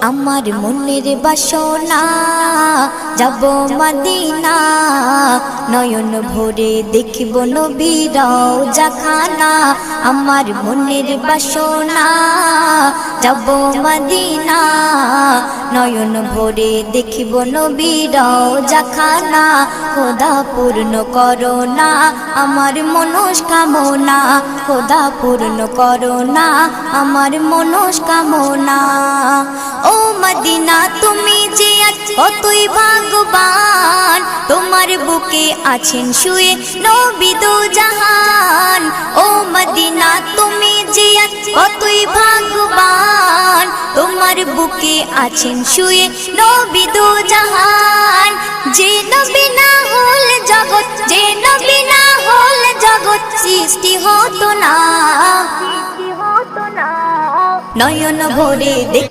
আমার মনের বাসনা যাব মদিনা, নয়ন ভরে দেখিব নবীর রওজাখানা। আমার মনের বাসনা যাব মদিনা, নয়ন ভরে দেখিব নবীর রওজাখানা। খোদা পূর্ণ করো না আমার মনস্কামনা, খোদা পূর্ণ করো না আমার মনস্কামনা। ও মদিনা তুমি যে কতই ভাগ্যবান, তোমার বুকে আছেন শুয়ে নবী দো জাহান। ও মদিনা তুমি যে কতই ভাগ্যবান, তোমার বুকে আছেন শুয়ে নবী দো জাহান। যে নবী না হল জগৎ, যে নবী না হল জগৎ সৃষ্টি হতো না। নয়ন ভরে দেখ